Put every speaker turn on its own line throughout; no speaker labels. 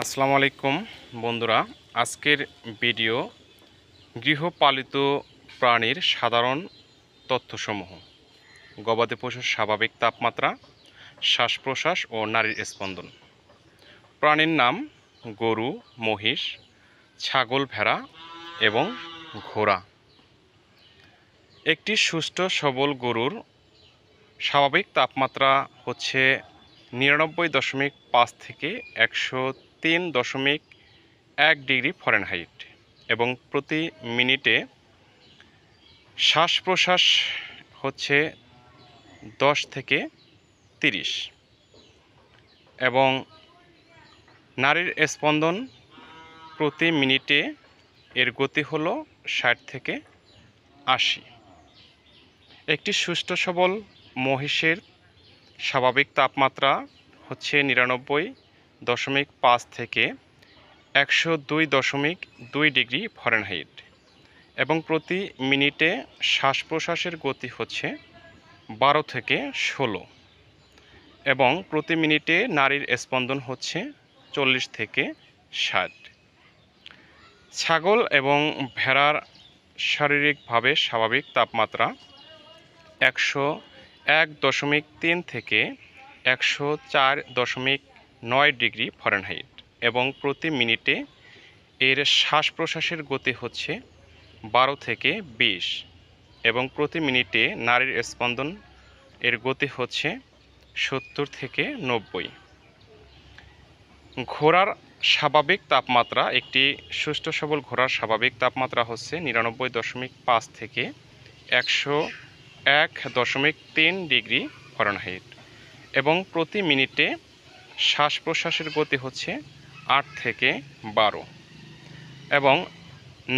আসসালামু আলাইকুম বন্ধুরা, আজকের ভিডিও গৃহপালিত প্রাণীর সাধারণ তথ্যসমূহ। গবাদি পশুর স্বাভাবিক তাপমাত্রা, শ্বাস প্রশ্বাস ও নাড়ির স্পন্দন। প্রাণীর নাম গরু, মহিষ, ছাগল, ভেড়া এবং ঘোড়া। একটি সুস্থ সবল গরুর স্বাভাবিক তাপমাত্রা হচ্ছে 99.5 থেকে 103.1 ডিগ্রি ফারেনহাইট এবং প্রতি মিনিটে শ্বাস প্রশ্বাস হচ্ছে 10 থেকে 30 এবং নাড়ির স্পন্দন প্রতি মিনিটে এর গতি হলো 60 থেকে 80। একটি সুস্থ সবল মহিষের স্বাভাবিক তাপমাত্রা হচ্ছে 99.5 থেকে 102.2 ডিগ্রি ফারেনহাইট এবং প্রতি মিনিটে শ্বাস প্রশ্বাসের গতি হচ্ছে 12 থেকে 16 এবং প্রতি মিনিটে নাড়ির স্পন্দন হচ্ছে 40 থেকে 60। ছাগল এবং ভেড়ার শারীরিকভাবে স্বাভাবিক তাপমাত্রা 101.3 থেকে 104.9 ডিগ্রি ফারেনহাইট এবং প্রতি মিনিটে এর শ্বাস প্রশ্বাসের গতি হচ্ছে 12 থেকে 20 এবং প্রতি মিনিটে নাড়ির স্পন্দন এর গতি হচ্ছে 70 থেকে 90। ঘোড়ার স্বাভাবিক তাপমাত্রা, একটি সুস্থ সবল ঘোড়ার স্বাভাবিক তাপমাত্রা হচ্ছে 99.5 থেকে 101.3 ডিগ্রি ফারেনহাইট এবং প্রতি মিনিটে শ্বাস প্রশ্বাসের গতি হচ্ছে 8 থেকে 12 এবং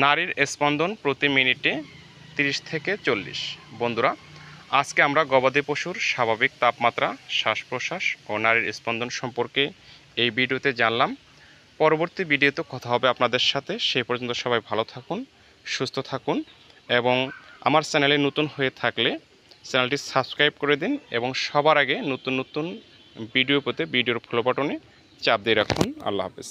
নাড়ির স্পন্দন প্রতি মিনিটে 30 থেকে 40। বন্ধুরা, আজকে আমরা গবাদি পশুর স্বাভাবিক তাপমাত্রা, শ্বাস প্রশ্বাস ও নাড়ির স্পন্দন সম্পর্কে এই ভিডিওতে জানলাম। পরবর্তী ভিডিওতে কথা হবে আপনাদের সাথে। সেই পর্যন্ত সবাই ভালো থাকুন, সুস্থ থাকুন এবং আমার চ্যানেলে নতুন হয়ে থাকলে চ্যানেলটি সাবস্ক্রাইব করে দিন এবং সবার আগে নতুন নতুন ভিডিও পেতে ভিডিওর ফলো বাটনে চাপ দিয়ে রাখুন। আল্লাহ হাফেজ।